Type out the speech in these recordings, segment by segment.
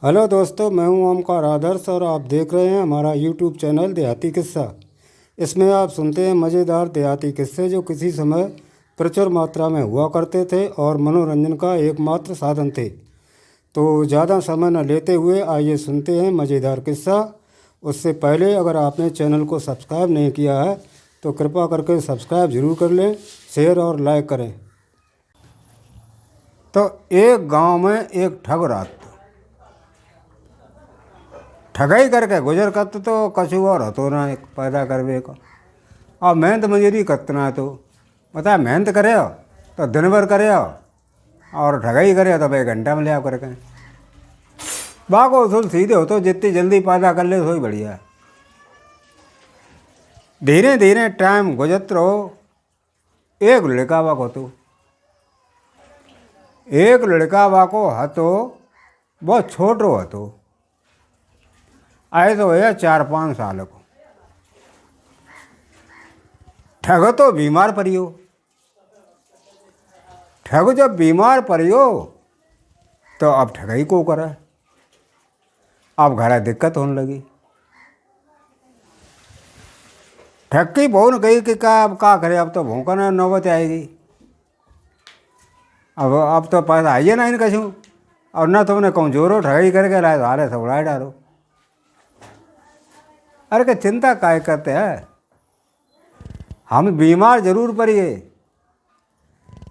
Hello दोस्तों, मैं हूं ओमकार आदर्श और आप देख रहे हैं हमारा यूट्यूब चैनल देहाती किस्सा। इसमें आप सुनते हैं मज़ेदार देहाती किस्से जो किसी समय प्रचुर मात्रा में हुआ करते थे और मनोरंजन का एकमात्र साधन थे। तो ज़्यादा समय न लेते हुए आइए सुनते हैं मज़ेदार किस्सा। उससे पहले अगर आपने चैनल को सब्सक्राइब नहीं किया है तो कृपा करके सब्सक्राइब ज़रूर कर लें, शेयर और लाइक करें। तो एक गांव में एक ठग रहा था। ठगाई करके गुजर करते तो कछु और हतो ना एक पैदा करवे को। और मेहनत मजूरी करतना तो बता, मेहनत करे तो दिन भर करे और ठगाई करे तो 1 घंटा में ले आओ करके। बाको उसूल सीधे हो तो जितनी जल्दी पैदा कर ले सो ही बढ़िया। धीरे धीरे टाइम गुजरत रहो। एक लड़का बाको तो एक लड़का बाको हतो, बहुत छोटो हतो। आए तो भैया 4-5 साल को। ठग तो बीमार पड़ियो। ठग जब बीमार पड़ियो तो अब ठगाई को करे। अब घर दिक्कत होने लगी। ठग की बहू ने कही कि क्या अब क्या करे, अब तो भूखना नौबत आएगी। अब तो पैसा आइए ना इन कछू, और न तुमने कमजोरो ठगाई करके लाए तो हारे सब उड़ाए डालो। अरे क्या चिंता काय करते हैं, हम बीमार जरूर पड़िए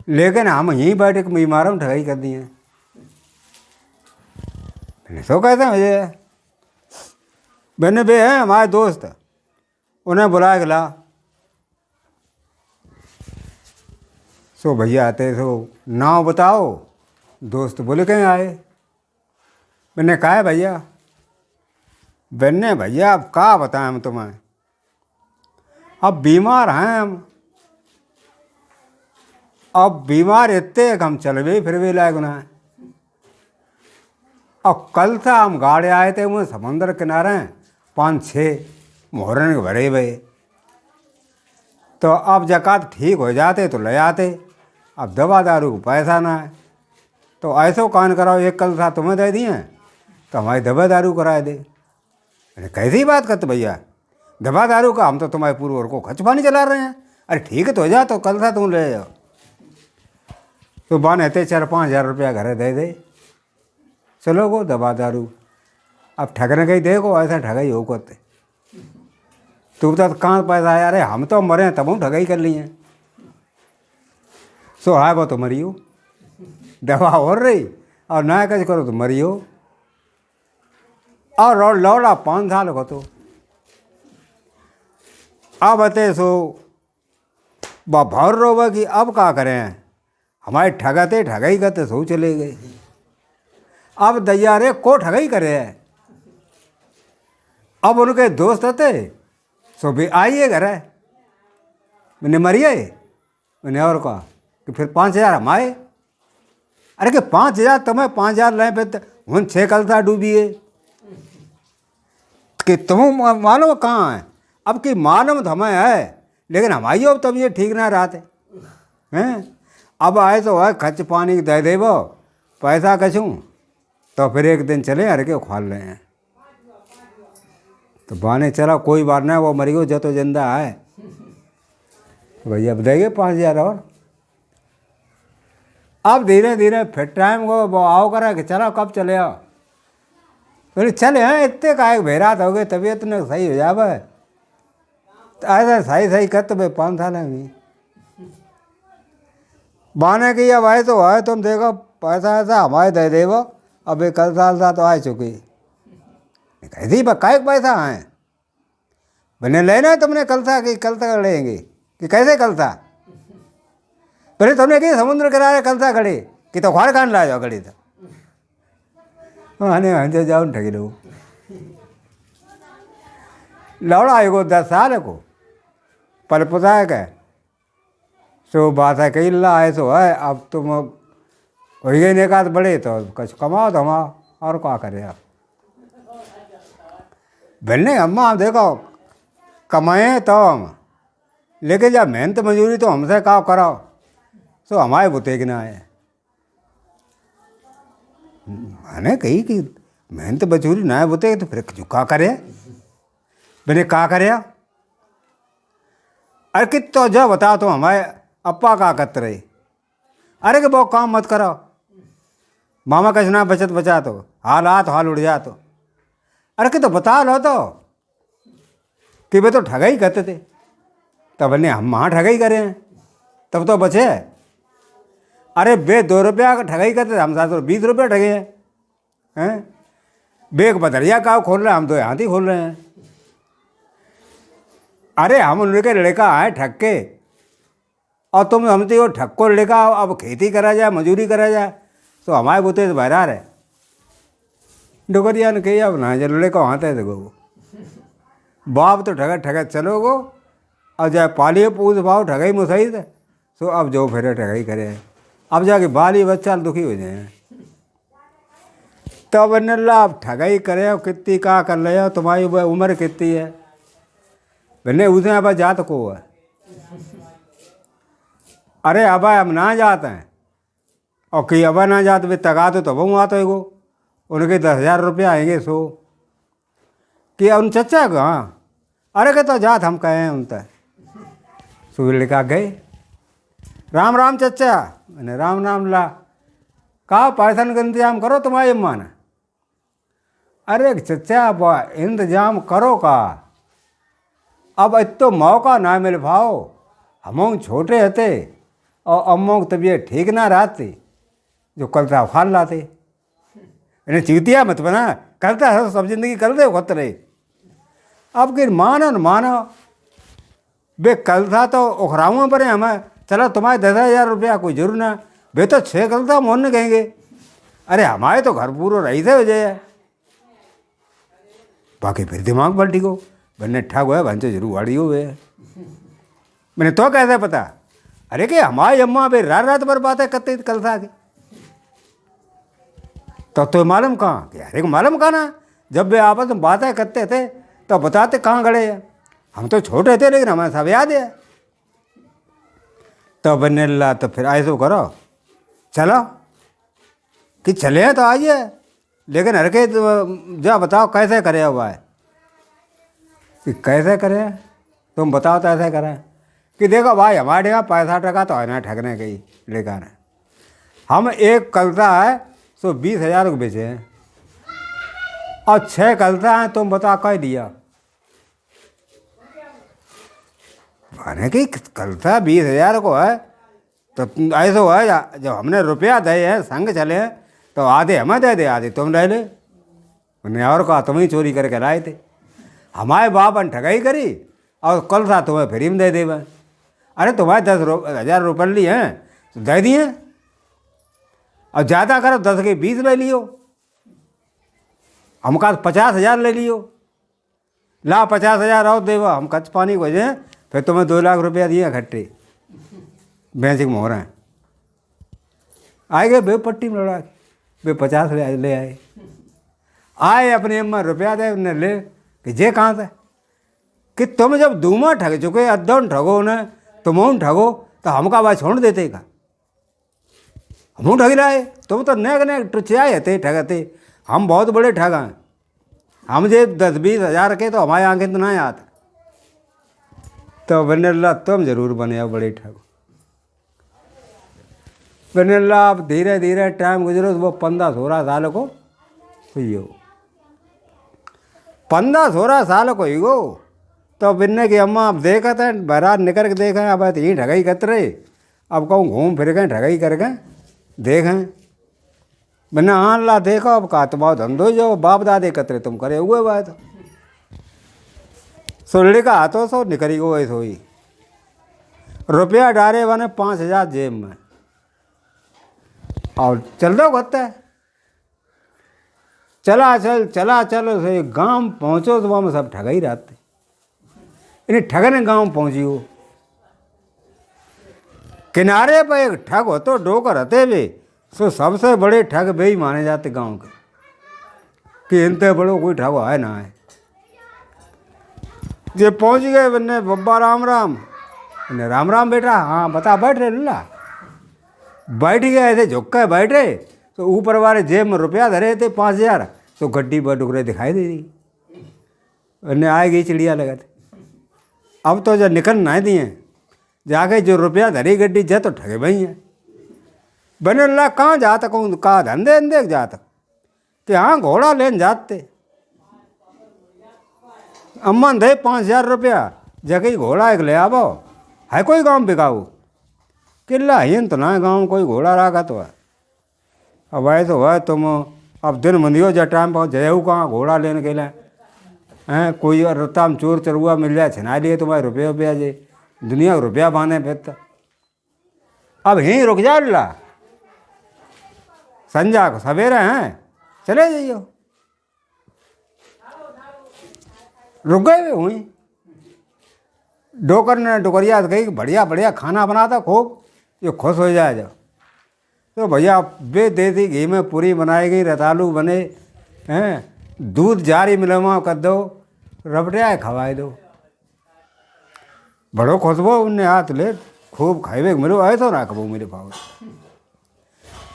लेकिन हम यहीं बैठे बीमारों में ठगाई कर दिए। सो कहते हैं मुझे बने बे हैं हमारे दोस्त, उन्हें बुलाया गला। सो भैया आते सो नाव बताओ। दोस्त बोले कहीं आए। मैंने कहा है भैया। बन्ने भैया अब क्या बताएं हम तुम्हें, अब बीमार हैं हम। अब बीमार इतने हम चलवे फिरवे लायक ना है। अब कल था हम गाड़े आए थे वहाँ समंदर किनारे 5-6 मोहरन के भरे हुए। तो अब जकात ठीक हो जाते तो ले आते। अब दवा दारू को पैसा ना है तो ऐसो कान कराओ, एक कल था तुम्हें दे दिए तो हमारी दवा दारू कराए दे। मैंने कैसी बात करते भैया, दवा दारू का हम तो तुम्हारे पूर्वर को खर्च पानी चला रहे हैं। अरे ठीक है तो हो जा, तो कल था तुम ले जाओ। तो बान रहते 4-5 हज़ार रुपया घर दे दे, चलो वो दवा दारू। अब ठगने गई देखो ऐसा ठगाई हो करते। तू तो कहाँ पैसा आया, अरे हम तो मरे तब हम ठगाई कर लिए। सो है वो तो मरियो, दवा हो रही और ना कच करो तो मरियो। और लौड़ा 5 साल को तो अब अते सो भर रोवा कि अब क्या करें, हमारे ठगाते ठगाई करते सो चले गए। अब दैया रे को ठगाई करे। अब उनके दोस्त थे सो भी आइए घर है। मैंने मरिए। मैंने और कहा कि फिर 5,000 हम आए। अरे कि 5,000 तुम्हें 5,000 लें पे उन 6 कल था डूबिए कि तुम मालूम कहाँ है। अब कि मालूम तो हमें है लेकिन हमारी अब तब ये ठीक ना रहते हैं। अब आए तो है खर्च पानी दे दे वो पैसा कछूँ तो फिर एक दिन चले अरे के खाल रहे हैं। तो बाने चला कोई बात नहीं, वो मरी गो जो तो जिंदा है। तो भैया अब देंगे 5,000 और। अब धीरे धीरे फिर टाइम को वो आओ करा कि चलो कब चले आओ। बोले चले हैं इतने का एक भेरात हो गए, तबीयत ने सही हो जावे तो ऐसा सही सही कर तो भाई 5 साल में बाने की अब आए तो आए तुम देखो पैसा ऐसा हमारे दे दे वो। अब एक कल साल था तो आ चुकी। कैसी काय पैसा है बने लेना तुमने कल था कि कल तक लेंगे कि कैसे कल था। पहले तुमने कि समुद्र किनारे कल था खड़े कि तो खाड़ खान ला जाओ खड़ी था। आने हंसे जाओ ठगी लो। लौड़ा आएगो 10 साल को पल पुता के सो बात है कही ला आए सो है। अब तुम हो गए एक आध बड़े तो कुछ कमाओ तो हम और क्या करें। आप बनने अम्मा देखो कमाए तो हम, लेकिन जब मेहनत मजूरी तो हमसे का कराओ सो हमारे बुते कि ना है। मैंने कही कि मेहनत मजूरी ना बोते तो फिर जो का करे मैंने का करे। अरे कि तो जा बताओ तो हमारे अप्पा का करते रहे। अरे कि बहुत काम मत करो, मामा का ना बचत बचा तो हाल उड़ जा तो। अरे कि तो बता लो तो कि वे तो ठगाई करते थे, तब ने हम वहाँ ठगाई करे हैं तब तो बचे। अरे बे 2 रुपया का ठगाई करते थे, हम 20 रुपया ठगे हैं। बेग बदरिया का खोल रहे हैं, हम तो यहाँ ही खोल रहे हैं। अरे हम उनके लड़का आए ठग के, और तुम समझते हो ठग को लड़का अब खेती करा जाए मजूरी करा जाए तो हमारे बुते से बहरार है। डोकरिया ने कही अब ना जो लड़का वहाँ तक देखो बाप तो ठगा ठगा चलो गो, और जाए पालिए पूछ भाव ठगाई मुसही थे तो अब जो फिर ठगाई करे, अब जाके बाली बच्चा दुखी हो जाए। तब नल्ला आप ठगाई करे हो कितनी का कर ले हो, तुम्हारी उम्र कितनी है बने उसने अब जात को है। अरे अब हम ना जाते हैं और कि अब ना जाते वे तगा तो तब आते गो, उनके 10,000 रुपया आएंगे सो कि उन चचा कहाँ। अरे के तो जात हम कहे हैं उनते सुबह लड़का गए, राम राम चचा। मैंने राम राम ला, कहा पैसा का इंतजाम करो तुम्हारी अम्मा ने। अरे चचा इंतजाम करो का, अब इतो मौका ना मिल पाओ, हम छोटे हते और अम्मों की तबीयत ठीक ना रहती जो कलता फाल लाते। इन्हें चीतिया मत बना, कलता है सब जिंदगी कल दे खत रहे। अब कि मानो न मानो बे कल था तो उखराऊँ पर हमें चलो तुम्हारे 10,000 रुपया कोई जरूर ना, बे तो 6 कल था मोन ने कहेंगे। अरे हमारे तो घर पूरा रही थे हो जाए। बाकी फिर दिमाग पलटी को बनने ठग हुआ भंचो जरूर वाड़ी हुए। मैंने तो कैसे पता। अरे कि हमारी अम्मा बे रात रात भर बातें करते कल था कि तो मालूम कहाँ कि अरे को मालूम कहाँ ना, जब वे आपस में बातें करते थे तो बताते कहाँ गड़े हैं। हम तो छोटे थे लेकिन हमें सब याद है। तो बनने ला तो फिर ऐसा करो चलो कि चले हैं तो आइए, लेकिन हर के जा बताओ कैसे करे हुआ है कि कैसे करें तुम बताओ तो ऐसे करें कि देखो भाई हमारे यहाँ पैसा टका तो है ना ठगने का ही लेकर हम एक कलता है सो 20,000 को बेचे हैं और 6 कलता हैं, तुम बताओ कह दिया माने कि कलता 20,000 को है तो ऐसा है जब हमने रुपया दे हैं संग चले हैं तो आधे हमें दे दे आधे तुम ले ले। उन्हें और कहा तुम ही चोरी करके लाए थे, हमारे बाप ने ठगाई करी और कल था तुम्हें फ्री में दे देवे। अरे तुम्हारे 10,000 रुपये लिए हैं तो दे दिए, और ज़्यादा करो 10 के 20 ले लियो, हम का 50,000 ले लियो, ला 50,000 और देवा हम कच्च पानी को वजह फिर तुम्हें 2 लाख रुपया दिए इकट्ठे भैंस मोहर हैं। आए गए बे पट्टी में लड़ा बे 50 ले आए अपनी अम्मा रुपया दे उन्हें ले कि जे कहाँ से कि तुम जब दूमा ठग चुके अद्धौन ठगो उन्हें तुम ठगो तो हमका बात छोड़ देते का, हम ठग लाए तुम तो नए टुचियाए थे ठगते, हम बहुत बड़े ठग हैं। हम जे 10-20 हज़ार के तो हमारे आंखें तो ना आता। तो बनेला तुम जरूर बने बड़े ठग। बनेला अब धीरे धीरे टाइम गुजरो तो वो 15-16 साल को हुई हो, 15-16 साल को ही गो। तो बिन्ने की अम्मा अब देखा था बारात निकल के देखें अब यहीं ठगाई करते रहे, अब कहूँ घूम फिर गए ठगाई कर गए देखें बिना हाँ ला देखो अब का तुम्हारा धंधो जो बाप दादे कतरे तुम करे हुए बात सोलने का हाथों सो निकली गो ऐसे ही रुपया डारे बने 5,000 जेब में और चल दो करता है चला चल से गांव पहुँचो तो वहाँ में सब ठगा ही रहते। इन्हें ठगने गांव पहुँची हो, किनारे पर एक ठग हो तो डोकर रहते वे सो सबसे बड़े ठग वे ही माने जाते गांव के कि इनते बड़ो कोई ठग है ना है। जे पहुँच गए बन्ने बब्बा राम राम, इन्हें राम राम बेटा, हाँ बता बैठ रहे लल्ला, बैठ गए ऐसे झुक्का बैठे तो ऊपर वाले जेब में रुपया धरे थे 5,000 तो गड्डी पर डुकरे दिखाई दे रही, उन्हें आएगी चिड़िया लगत। अब तो जब निकल ना दिए जाके जो रुपया धरी गड्डी जा तो ठगे भई है। बने ला कहाँ जाता कहूँ कहाँ धंधे अंधे जाता कि हाँ घोड़ा लेन जाते। अम्मा दे 5,000 रुपया जगह घोड़ा एक ले आवो, है कोई गाँव बिकाऊ किला हिन तो ना गाँव कोई घोड़ा रखा तो है। अब आए तो है तुम अब दिन मंदियो जा टाइम पर जयऊ कहाँ घोड़ा लेने के लिए हैं, कोई रत्ता में चोर चरुआ मिल जाए छिना लिए तुम्हारे रुपया जे दुनिया को रुपया बांधे फिर। अब यहीं रुक जा ला, संजा को सवेरे हैं चले जाइयो। रुक गए हुई डोकर ने डोकरिया गई बढ़िया बढ़िया खाना बनाता खूब, ये खुश हो जाए जो। तो भैया बे दे दी घी में पूरी बनाई गई, रतालू बने हैं, दूध जारी मिलवा कर दो, रबड़िया खवाए दो। बड़ो खुशबो उनने हाथ ले खूब खाए मिलो ऐसा ना कबो मेरे पास।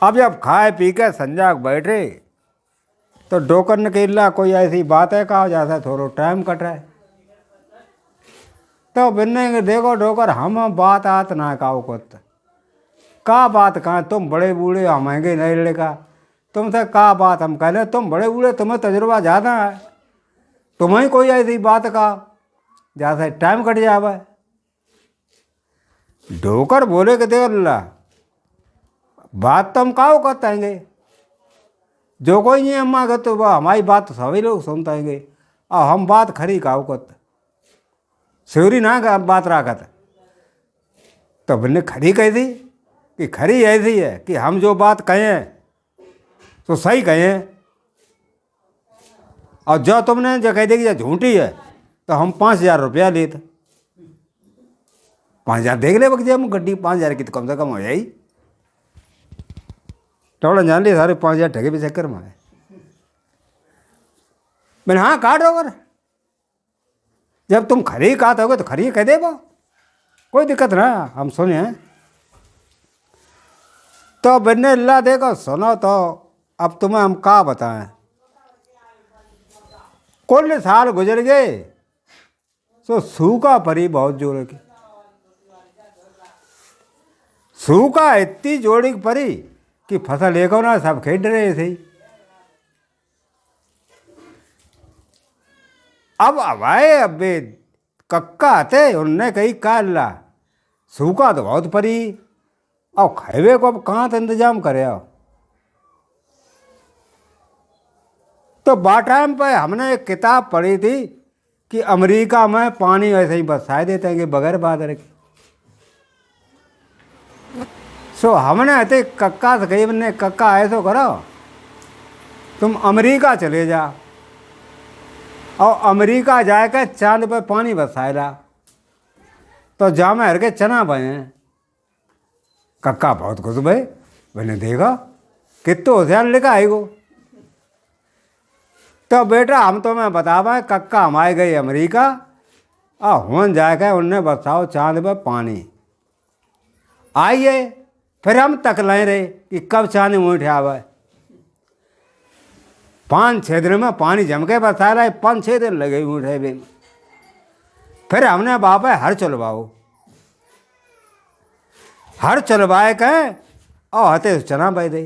अब जब खाए पी के संजा बैठे तो डोकर ने कहा कोई ऐसी बात है कहा जैसा थोड़ा टाइम कट रहा है। तो बिन्ने देखो डोकर हम बात आत ना काओ कोत का बात कहाँ, तुम बड़े बूढ़े हम महंगे नहीं लड़का तुमसे का बात हम कह रहे, तुम बड़े बूढ़े तुम्हें तजुर्बा ज़्यादा है, तुम्हें कोई ऐसी बात का जैसे टाइम कट जावे। डोकर बोले कि देख ला बात तो हम काओ करतेंगे, जो कोई नहीं अम्मा का तो वह हमारी बात तो सभी लोग सुनतेंगे और हम बात खरी काओ करते सिवरी ना का बात राखत। तो मैंने खरी कह दी कि खरी ऐसी है कि हम जो बात कहें तो सही कहें, और जो तुमने जो कह देगी झूठी है तो हम 5,000 रुपया लेते। 5,000 देख ले वक्त हम गड्डी 5,000 की तो कम से कम हो जाएगी। टोड़ा जान लिया सारे 5,000 ठगे पे चक्कर में। मैंने हाँ काट होगा, जब तुम खरी काट होगे तो खरी कह दे वो कोई दिक्कत ना, हम सुने हैं। तो बनने अल्लाह देखो सुनो तो अब तुम्हें हम क्या बताएं। कुल साल गुजर गए तो सूखा परी बहुत जोर की, सूखा इतनी जोड़ी परी कि फसल एक ना सब खेड रहे थे। अब आए अबे कक्का आते उनने कही काला सूखा तो बहुत परी और खावे को अब कहाँ तो इंतजाम करे। तो बा टाइम पर हमने एक किताब पढ़ी थी कि अमेरिका में पानी ऐसे ही बरसाए देते हैं कि बगैर बादल के। सो हमने ऐसे कक्का से कही मैंने कक्का ऐसो करो तुम अमेरिका चले जा और अमेरिका जाकर चांद पे पानी बरसाएगा तो जामे हर के चना बने। कक्का बहुत खुश भाई मैंने देखा कितो होशियार लिखा आएगो। तो बेटा हम तो मैं बतावा कक्का हम आए गए अमेरिका और हुन जाकर उनने बरसाओ चांद पे पानी आइए। फिर हम तक ले रहे कि कब चांद ऊँट आवे। 5-6 दिन में पानी जम के बरसा रहा है, 5-6 दिन लगे ऊँटे भी। फिर हमने बाप हर चलवाओ, हर चलवाए कहें और हते चना बह दे।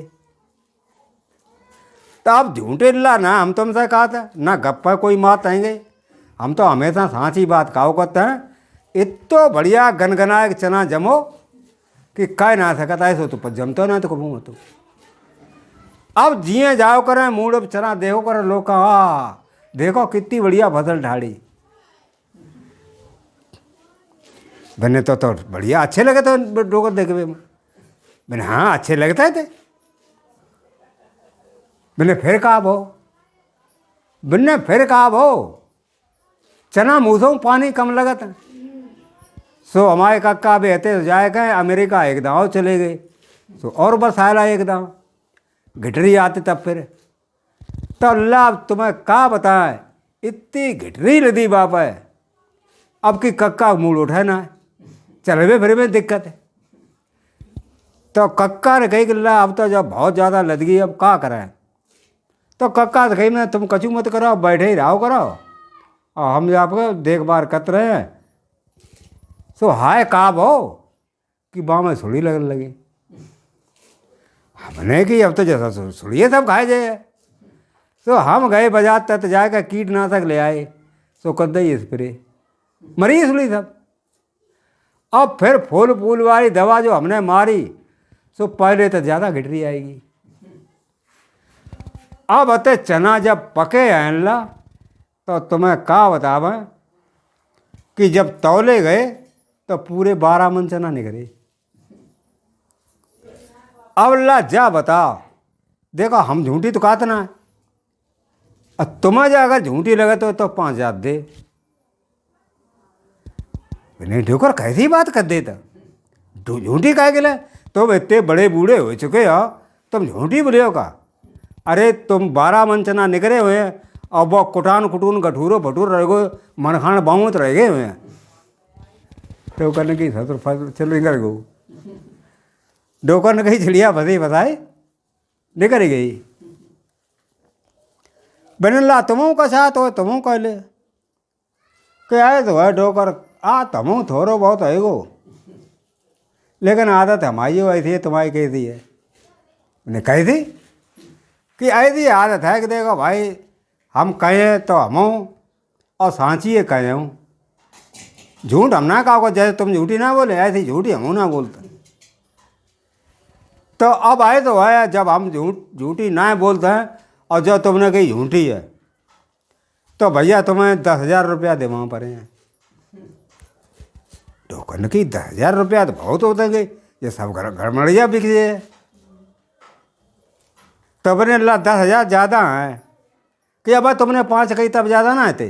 तो अब झूठे ला ना हम तुमसे कहा था ना गप्पा कोई मात आएंगे, हम तो हमेशा सांची बात काओ करते हैं। इतो बढ़िया गनगनाए चना जमो कि कह ना सकता है, सो तो जमतो ना तो कहूँ तो। अब जिए जाओ करें मूड अब चना देखो करें लोग का देखो कितनी बढ़िया फसल ढाड़ी। बने तो बढ़िया अच्छे लगे थे डोकर देखे मैंने हाँ अच्छे लगते थे। मैंने फिर कहा भो बिन्ने फिर कहा भो चना मूसों पानी कम लगत। सो हमारे कक्का बेहते जाए गए अमेरिका एक दाव चले गए। सो और बस आया एक दाव घिटरी आते तब फिर तो अल्लाह तुम्हें क्या बताए इतनी घिटरी लदी बाप है। अब की कक्का मूड उठे ना चलवे फिर में दिक्कत है। तो कक्का ने कही कि अल्लाह अब तो जब बहुत ज़्यादा लद गई अब क्या करें। तो कक्का तो कही मैं तुम कचू मत करो, बैठे ही रहो करो और हम आपको देखभाल कर रहे हैं। सो हाय का भो कि बाँ में सुड़ी लगने लगी। हमने कि अब तो जैसा सुड़िए सब खाए जाए। सो हम गए बाजार तक जाकर कीटनाशक ले आए। सो कर दई स्प्रे, मरी सुड़ी सब। अब फिर फूल फूल वाली दवा जो हमने मारी सो पहले तो ज़्यादा घिटरी आएगी। अब अते चना जब पके आनला तो तुम्हें का बतावें कि जब तौले गए तो पूरे 12 मन चना निकले। अब ला जा बताओ, देखो हम झूठी तो कहते ना, अब तुम्हें जा अगर झूठी लगे तो 5,000 दे। नहीं ठोकर कैसी बात कर देता, झूठी कह गए तुम इतने बड़े बूढ़े हो चुके हो, तुम झूठी बोले हो का? अरे तुम 12 मन चना निकले हुए हैं और वो कुटान कुटून गठूरो भटूर रह गए, मनखान बामुत रह गए हुए हैं। तो करने की ससुर चल निकल गो, डोकर ने कही चिड़िया फंसी फंसाई निकल गई। बनला तुमों का साथ हो, तुमों कह ले कि आए तो है डोकर आ तुमों थोड़ो बहुत है गो, लेकिन आदत हमारी ऐसी है, तुम्हारी कैसी है? मैंने कही थी कि ऐसी आदत है कि देखो भाई हम कहें तो हम और सांची है कहें हूँ, झूठ हम ना कहो, जैसे तुम झूठी ना बोले ऐसी झूठी हम ना बोलते। तो अब आए तो है जब हम झूठी ना बोलते हैं और जब तुमने कही झूठी है तो भैया तुम्हें 10,000 रुपया देवा पड़े हैं। टोकन की 10,000 रुपया तो बहुत होते गए, ये सब घर मड़िया बिक जाए। तो अपने ला 10,000 ज़्यादा है कि अब तुमने 5 कही तब ज़्यादा ना आते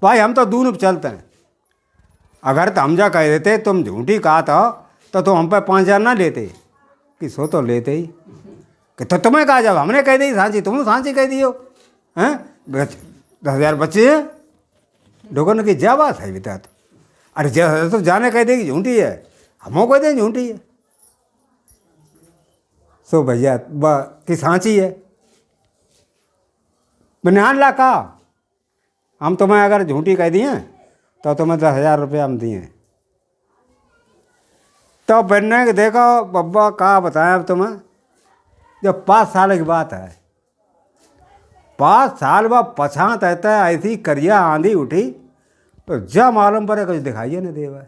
भाई, हम तो दूर चलते हैं। अगर तो हम जा कह देते तुम झूठी कहा था तो तुम हम पे 5,000 ना लेते कि सो तो लेते ही कि तो तुम्हें कहा जब हमने कह दी सांची तुम सांची कह दियो हैं 10,000 बच्चे हैं। डोकर की क्या बात है बेटा? अरे जब तो जाने कह देगी झूठी है, हमों कह दें झूठी है। सो भैया कि सांची है बनियान ला का हम तुम्हें अगर झूठी कह दिए तो तुम्हें 10,000 रुपया हम दिए। तो बनने के देखो बब्बा का बताएं अब तुम्हें, जब 5 साल की बात है, 5 साल बाद पछात रहता है ऐसी करिया आंधी उठी तो जब मालूम पड़े कुछ दिखाइए नहीं देवा।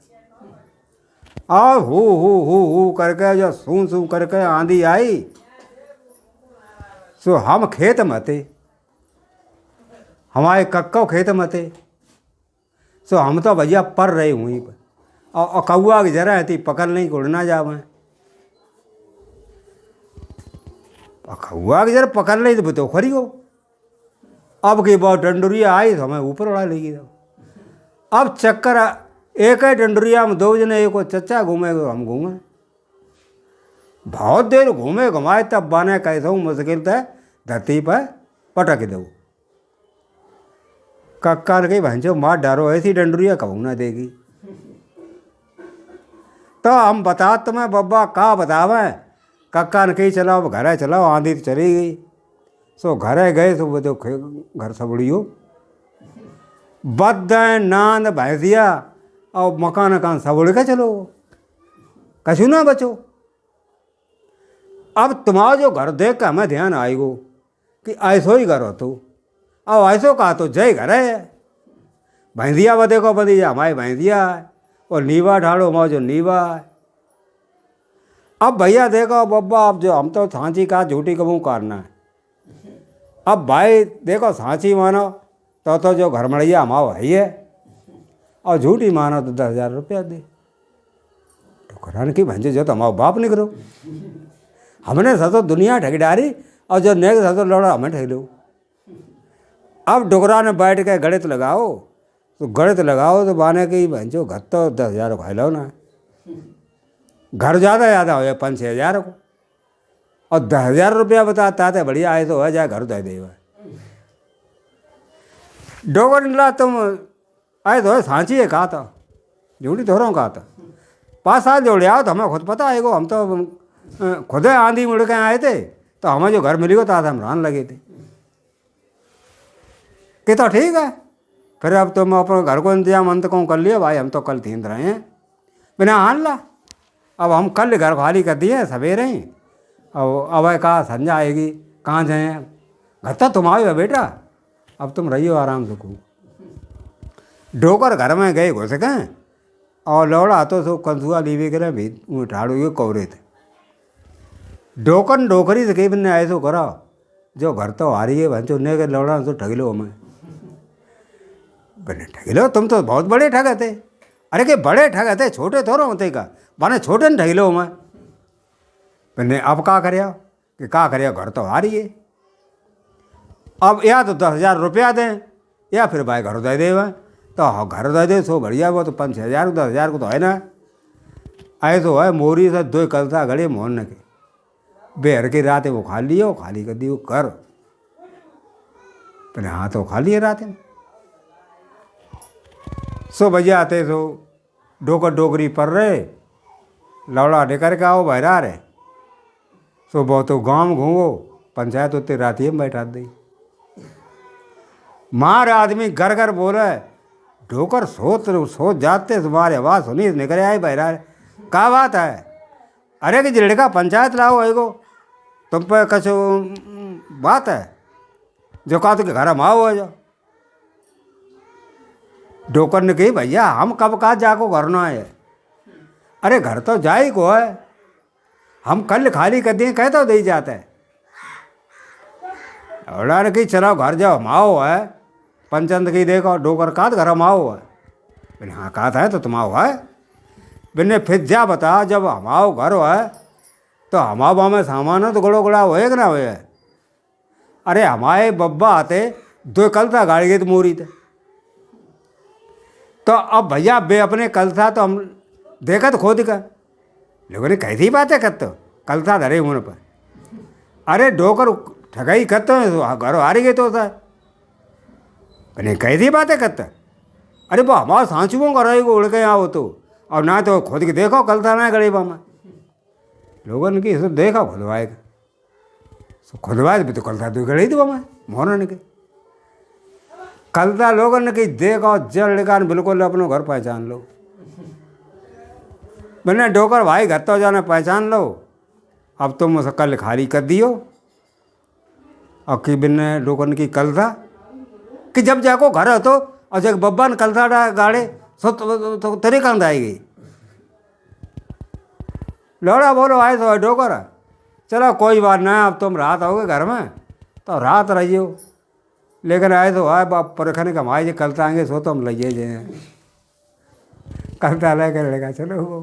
और हु करके जो सूं सूं करके आंधी आई सो हम खेत में थे, हमारे कक्को खेत में थे। सो हम तो भैया पर रहे वहीं पर और कौआ की जरा थी पकड़ नहीं उड़ना जावे। कौआ की जरा पकड़ ली तो खरी हो। अब की बहुत डंडुरिया आई तो हमें ऊपर उड़ा लेगी। अब चक्कर एक ही डंडुरिया में 2 जने, एक चचा घूमे हम घूमे, बहुत देर घूमे घुमाए तब बने कैसे हूँ मुश्किल से धरती पर पटक दो। कक्का ने कही भैंसो मार डारो, ऐसी डंडुरिया कहूँ ना देगी। तो हम बता तुम्हें बब्बा का बतावें। कक्का ने कही चलाओ घर चलाओ, आंधी तो चली गई। सो घरे गए तो वो तो घर सबड़ियो बद नांद भैंसिया और मकान कान सबड़ के चलो, कछु ना बचो। अब तुम्हारा जो घर देख कर हमें ध्यान आएगो कि ऐसो ही घर हो तो, और ऐसो कहा तो जय घर है। भैंसिया वो देखो बदीजा हमारी भैंसिया है और नीवा ढाड़ो हमारा जो नीवा है। अब भैया देखो बब्बा, अब जो हम तो सांची का झूठी कबू करना है। अब भाई देखो सांची मानो तो जो घर मड़िया हमारा है ही है, और झूठी मानो तो 10,000 रुपया दे। तो करान की भंजे जो तो हमारा बाप निकलो, हमने सतो दुनिया ठग डारी और जो नेक सतो लौड़ा हमें ठग लो। अब डोकरा ने बैठ के गणित लगाओ तो गणित लगाओ तो बाने की भंजो घर तो 10,000 खाई लो ना, घर ज़्यादा हो जाए 5-6 हज़ार को, और 10,000 रुपया बताता है बढ़िया आए तो हो जाए घर दे देवा। डोगर ला तुम आए तो सांची है कहा था, झूठी थोड़ा कहा था। 5 साल जोड़े आओ तो हमें खुद पता है, हम तो खुद आंधी मुड़ के आए थे तो हमें जो घर मिली हो तो आज हम रहने लगे थे कि तो ठीक है। फिर अब तो मैं अपने घर को इंतजाम अंत को कर लिया भाई, हम तो कल तीन रहे हैं बिना हान ला। अब हम कल घर खाली कर दिए सवेरे ही। अब कहा संजा आएगी, कहाँ जाए, घर तो तुम आओ बेटा, अब तुम रहियो आराम से खूब। डोकर घर में गए घुस गए और लौड़ा तो सो कंसुआ लीवे करे भी ठाड़ू ये कौरे थे। डोकन डोकरी से कही मैंने ऐसो करा जो घर तो आ रही है भैंसो ने के लौड़ा तो ठग लो हमें। मैंने ठग लो, तुम तो बहुत बड़े ठग थे। अरे के बड़े ठग थे, छोटे थोड़ा होते का, माने छोटे ने ठग लो हमें। मैंने अब का करया कि का करया, घर तो आ रही है। अब या तो 10,000 रुपया दें या फिर भाई घर दे देवे। तो घर दे दे सो बढ़िया, वो तो 5,000 10,000 को तो है ना। आए तो है मोरी से 2 कलसा घड़े मोहन के बेहर की रात है वो खा लिया, वो खाली कर दी वो कर। पहले हाँ तो खा लिए रात में। सो बजे आते सो डोकर डोकरी पर रहे, लौड़ा लेकर के आओ बहरा रहे। सो बहुत तो गाँव घूमो, पंचायत होते राती में बैठा दी। मार आदमी घर घर बोले ढोकर सोच जाते तुम्हारे आवाज़ सुनी निकले आई बहरा रहे। क्या बात है? अरे कि लड़का पंचायत लाओ एगो, तुम पे कछ बात है जो कहा तो घर हम आओ है जो। डोकर ने कही भैया हम कब कहा जाको घर ना आए। अरे घर तो जाए को है, हम कल खाली कर दिए कह तो दे जाता है। औड़ा ने कही चलो घर जाओ हम आओ है। पंचंद की देखो डोकर कहा घर हम आओ है। मैंने हाँ कहा था तो तुम आओ है। मैंने फिर जा बता जब हम आओ घर है तो हमारा में सामान तो गड़ो गड़ा होए कि ना होए। अरे हमारे बब्बा आते 2 कलसा गाड़ी गई तो मोरी थे। तो अब भैया बे अपने कलसा तो हम देखा तो खोद का लोगों ने कैसी बातें करते हो, कलसा धरे उन पर। अरे डोकर ठगाई करते हो घर आ रही गई तो सर मैंने कैसी बातें करते। अरे वो हमारा सांचुओं का रहेगा उड़ के यहाँ हो तो, और ना तो खुद के देखो कलसा ना गरीबा में। लोगों ने कि देखा खुदवाएगा, खुदवाए भी तो कलसा तो गड़ी थी मैं मोहन ने की कलता। लोगों ने कि देखो जल निकाल बिल्कुल अपने घर पहचान लो। मैंने डोकर भाई घर तो जाने पहचान लो, अब तुम उसे कल खाली कर दियो। और कि बिन्ने डोकर ने की कलता कि जब जाको घर हो तो और जब बब्बा ने कलता गाड़े तो तेरे कंध आएगी। लौड़ा बोलो आए तो डोकर चलो कोई बात ना, अब तुम रात आओगे घर में तो रात रहियो, लेकिन आए तो आए बाप परखने का भाई जो कलता आएंगे सो तो हम लइए जाए। कलता लेकर लड़का चलो वो